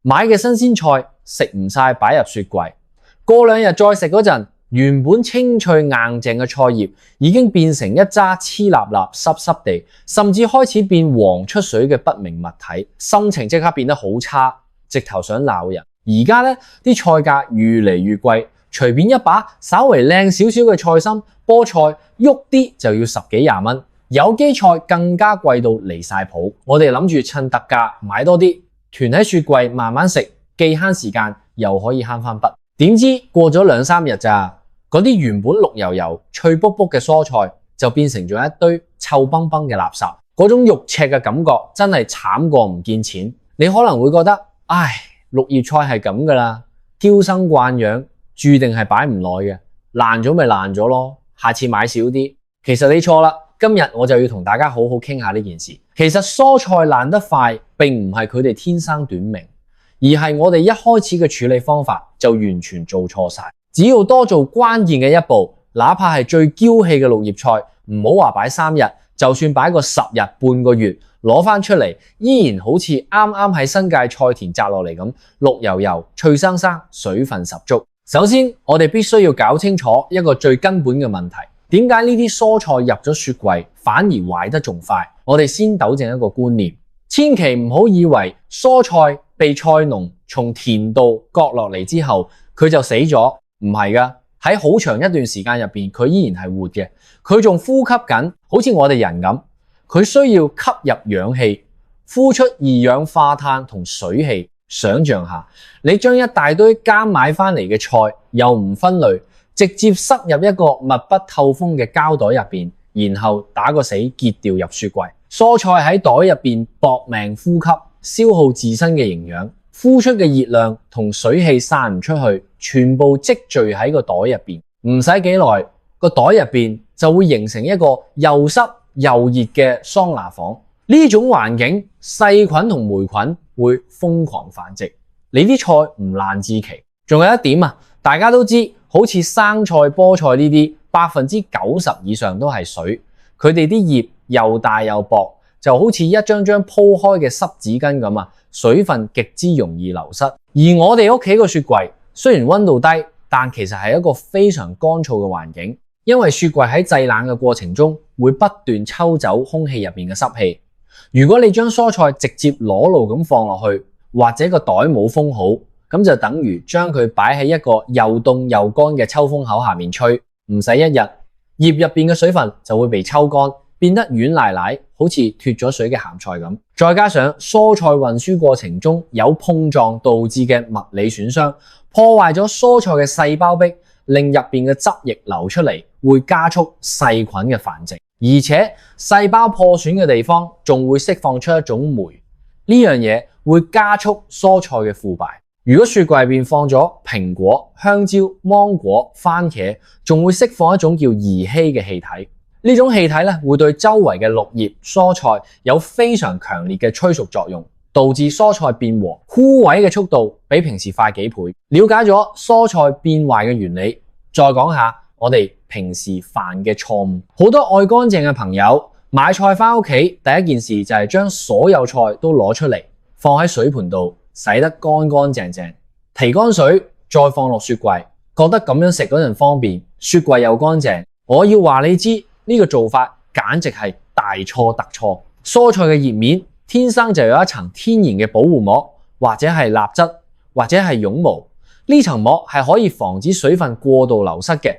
買嘅新鮮菜食唔晒擺入雪櫃，過2日再食嗰陣，原本清脆硬淨嘅菜葉已經變成一揸黐立立濕濕地，甚至開始變黃出水嘅不明物體，心情即刻變得好差，直頭想鬧人。而家呢啲菜價越嚟越貴，隨便一把稍為靚少少嘅菜心、菠菜，喐啲就要10幾20蚊，有機菜更加貴到離晒譜。我哋諗住趁特價買多啲，囤喺雪櫃慢慢食，既慳時間又可以慳翻筆。點知過咗2、3日咋？嗰啲原本綠油油、脆卜卜嘅蔬菜就變成咗一堆臭崩崩嘅垃圾，嗰種肉赤嘅感覺真係慘過唔見錢。你可能會覺得，唉，綠葉菜係咁噶啦，嬌生慣養，注定係擺唔耐嘅，爛咗咪爛咗咯，下次買少啲。其實你錯啦，今日我就要同大家好好傾下呢件事。其實蔬菜爛得快，並唔係佢哋天生短命，而係我哋一開始嘅處理方法就完全做錯晒。只要多做關鍵嘅一步，哪怕係最嬌氣嘅綠葉菜，唔好話擺3日，就算擺個10日、半個月，攞翻出嚟，依然好似啱啱喺新界菜田摘落嚟咁，綠油油、脆生生，水分十足。首先，我哋必須要搞清楚一個最根本嘅問題，點解呢啲蔬菜入咗雪櫃反而壞得仲快？我哋先糾正一個觀念，千祈唔好以為蔬菜被菜農從田度割落嚟之後，佢就死咗。唔係噶，喺好長一段時間入邊，佢依然係活嘅，佢仲呼吸緊，好似我哋人咁，佢需要吸入氧氣，呼出二氧化碳同水氣。想象下，你將一大堆啱買翻嚟嘅菜又唔分類，直接塞入一個密不透風嘅膠袋入邊，然後打個死結掉入雪櫃。蔬菜喺袋入邊搏命呼吸，消耗自身嘅營養，呼出嘅熱量同水氣散唔出去，全部積聚喺個袋入邊，唔使幾耐，個袋入邊就會形成一個又濕又熱嘅桑拿房。呢種環境，細菌同霉菌會瘋狂繁殖，你啲菜唔爛至奇。仲有一點啊，大家都知，好似生菜、菠菜呢啲，90%以上都係水，佢哋啲葉又大又薄，就好似一張張鋪開嘅濕紙巾咁啊，水分極之容易流失。而我哋屋企個雪櫃雖然溫度低，但其實係一個非常乾燥嘅環境，因為雪櫃喺製冷嘅過程中會不斷抽走空氣入面嘅濕氣。如果你將蔬菜直接裸露咁放落去，或者個袋冇封好，咁就等於將佢擺喺一個又凍又乾嘅抽風口下面吹，唔使1日，葉入邊嘅水分就會被抽乾，變得軟賴賴，好似脫咗水嘅鹹菜咁。再加上蔬菜運輸過程中有碰撞導致嘅物理損傷，破壞咗蔬菜嘅細胞壁，令入邊嘅汁液流出嚟，會加速細菌嘅繁殖。而且細胞破損嘅地方仲會釋放出一種酶，呢樣嘢會加速蔬菜嘅腐敗。如果雪櫃入邊放咗蘋果、香蕉、芒果、番茄，仲會釋放一種叫兒烯嘅氣體。呢種氣體咧會對周圍嘅綠葉蔬菜有非常強烈嘅催熟作用，導致蔬菜變黃，枯萎嘅速度比平時快幾倍。了解咗蔬菜變壞嘅原理，再講下我哋平時犯嘅錯誤。好多愛乾淨嘅朋友買菜翻屋企，第一件事就係將所有菜都攞出嚟，放喺水盆度洗得乾乾淨淨，提乾水再放落雪櫃，覺得咁樣食嗰陣方便，雪櫃又乾淨。我要話你知，呢個做法簡直係大錯特錯。蔬菜嘅葉面天生就有一層天然嘅保護膜，或者係蠟質，或者係絨毛。呢層膜係可以防止水分過度流失嘅，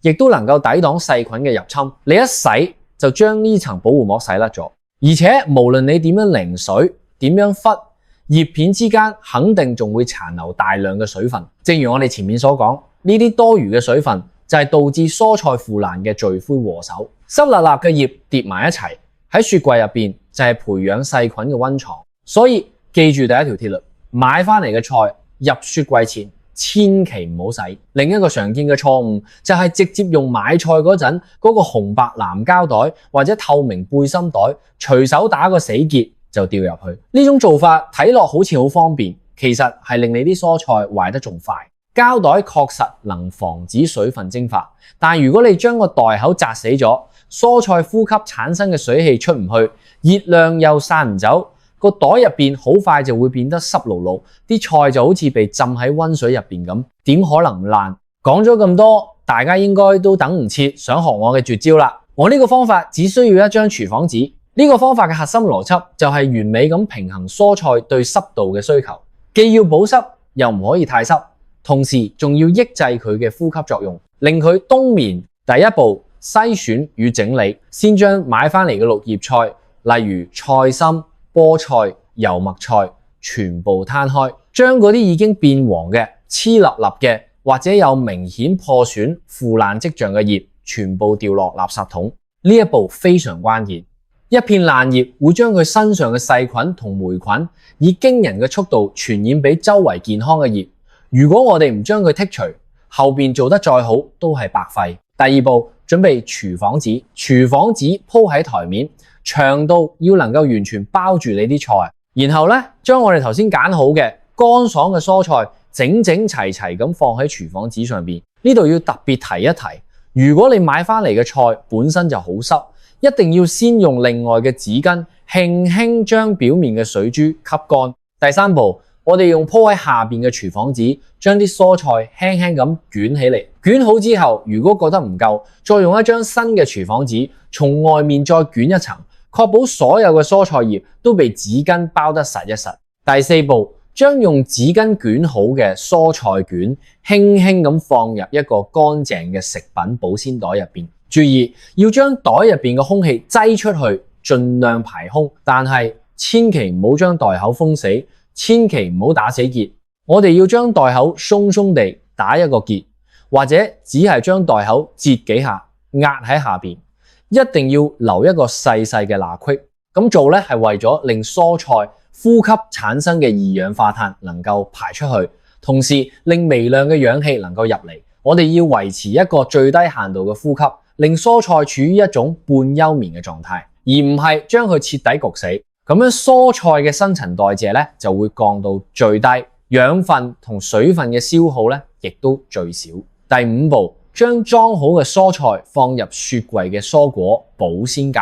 亦都能夠抵擋細菌嘅入侵。你一洗就將呢層保護膜洗甩咗，而且無論你點樣淋水、點樣忽，葉片之間肯定仲會殘留大量嘅水分。正如我哋前面所講，呢啲多餘嘅水分就係導致蔬菜腐爛嘅罪魁禍首。濕立立嘅葉疊埋一齊喺雪櫃入邊就係培養細菌嘅溫床。所以記住第一條鐵律，買翻嚟嘅菜入雪櫃前千祈唔好洗。另一個常見嘅錯誤就係直接用買菜嗰陣嗰個紅白藍膠袋或者透明背心袋，隨手打個死結就掉入去。呢種做法睇落好似好方便，其實係令你啲蔬菜壞得仲快。膠袋確實能防止水分蒸發，但如果你將個袋口砸死咗，蔬菜呼吸產生嘅水氣出唔去，熱量又散唔走，個袋入邊好快就會變得濕漉漉，啲菜就好似被浸喺溫水入邊咁，點可能唔爛？講咗咁多，大家應該都等唔切想學我嘅絕招啦。我呢個方法只需要一張廚房紙。呢個方法嘅核心邏輯就係完美咁平衡蔬菜對濕度嘅需求，既要保濕又唔可以太濕，同時仲要抑制佢嘅呼吸作用，令佢冬眠。第一步，篩選與整理，先將買翻嚟嘅綠葉菜，例如菜心、菠菜、油麥菜，全部攤開，將嗰啲已經變黃嘅、黐立立嘅或者有明顯破損、腐爛跡象嘅葉，全部掉落垃圾桶。呢一步非常關鍵。一片爛葉會將佢身上嘅細菌同霉菌以驚人嘅速度傳染俾周圍健康嘅葉。如果我哋唔將佢剔除，後邊做得再好都係白費。第二步，準備廚房紙。廚房紙鋪喺台面，長度要能夠完全包住你啲菜。然後咧，將我哋頭先揀好嘅乾爽嘅蔬菜整整齊齊咁放喺廚房紙上邊。呢度要特別提一提，如果你買翻嚟嘅菜本身就好濕，一定要先用另外嘅紙巾輕輕將表面嘅水珠吸乾。第三步，我哋用鋪喺下邊嘅廚房紙，將啲蔬菜輕輕咁捲起嚟。捲好之後，如果覺得唔夠，再用一張新嘅廚房紙從外面再捲一層，確保所有嘅蔬菜葉都被紙巾包得實一實。第四步，將用紙巾捲好嘅蔬菜卷輕輕咁放入一個乾淨嘅食品保鮮袋入邊。注意，要將袋入邊嘅空氣擠出去，盡量排空，但係千祈唔好將袋口封死，千祈唔好打死結。我哋要將袋口鬆鬆地打一個結，或者只係將袋口折幾下，壓喺下邊，一定要留一個細細嘅罅隙。咁做咧係為咗令蔬菜呼吸產生嘅二氧化碳能夠排出去，同時令微量嘅氧氣能夠入嚟。我哋要維持一個最低限度嘅呼吸，令蔬菜處於一種半休眠嘅狀態，而唔係將佢徹底焗死。咁樣蔬菜嘅新陳代謝咧就會降到最低，養分同水分嘅消耗咧亦都最少。第五步，將裝好嘅蔬菜放入雪櫃嘅蔬果保鮮格。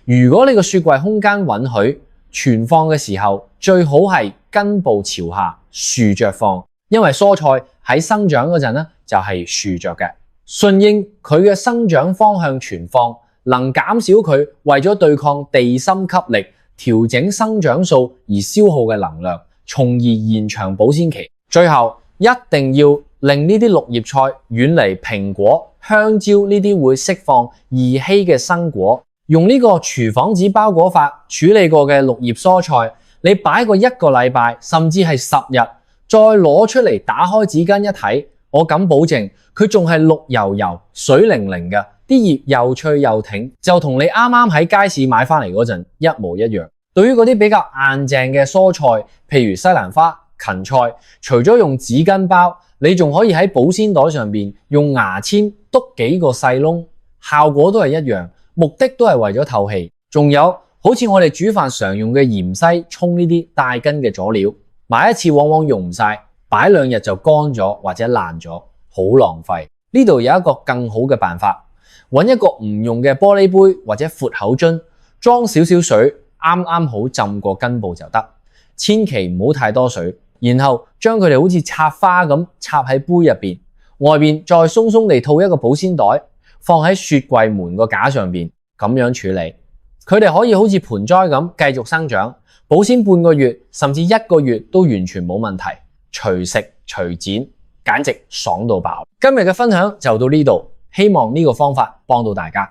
如果你個雪櫃空間允許，存放嘅時候最好係根部朝下豎着放，因為蔬菜喺生長嗰陣咧就係豎着嘅，順應佢嘅生長方向存放，能減少佢為咗對抗地心吸力調整生長素而消耗嘅能量，從而延長保鮮期。最後一定要令呢啲綠葉菜遠離蘋果、香蕉呢啲會釋放易稀嘅生果。用呢個廚房紙包裹法處理過嘅綠葉蔬菜，你擺個1個禮拜甚至係10日，再攞出嚟打開紙巾一睇，我敢保證佢仲係綠油油、水靈靈嘅，啲葉又脆又挺，就同你啱啱喺街市買翻嚟嗰陣一模一樣。對於嗰啲比較硬淨嘅蔬菜，譬如西蘭花、芹菜，除咗用紙巾包，你仲可以喺保鮮袋上邊用牙籤篤幾個細窿，效果都係一樣，目的都係為咗透氣。仲有好似我哋煮飯常用嘅芫茜、蔥呢啲帶根嘅佐料，買一次往往用唔晒，擺2日就乾咗或者爛咗，好浪費。呢度有一個更好嘅辦法，揾一個唔用嘅玻璃杯或者闊口樽，裝少少水，啱啱好浸過根部就得，千祈唔好太多水。然後將佢哋好似插花咁插喺杯入邊，外邊再鬆鬆地套一個保鮮袋，放喺雪櫃門個架上邊，咁樣處理，佢哋可以好似盆栽咁繼續生長，保鮮半個月甚至1個月都完全冇問題，隨食隨剪，簡直爽到爆。今日嘅分享就到呢度，希望呢個方法幫到大家。